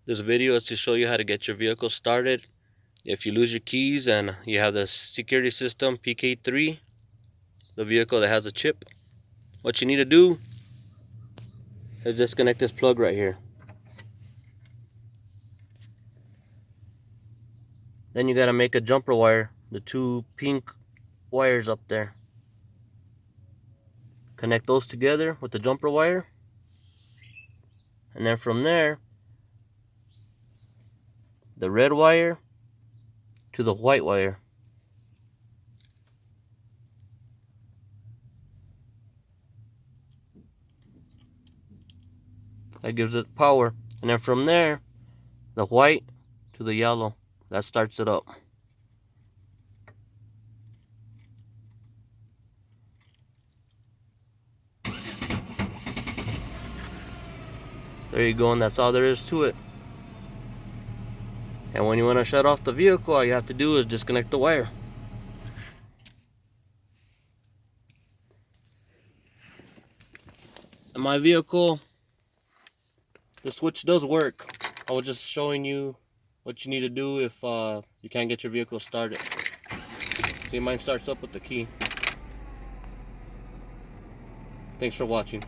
This video is to show you how to get your vehicle started. If you lose your keys and you have the security system PK3, the vehicle that has a chip, what you need to do is disconnect this plug right here. Then you got to make a jumper wire, the two pink wires up there. Connect those together with the jumper wire. And then from there, the red wire to the white wire. That gives it power. And then from there, the white to the yellow. That starts it up. There you go, and that's all there is to it. And when you want to shut off the vehicle, all you have to do is disconnect the wire. In my vehicle, the switch does work. I was just showing you what you need to do if you can't get your vehicle started. See, mine starts up with the key. Thanks for watching.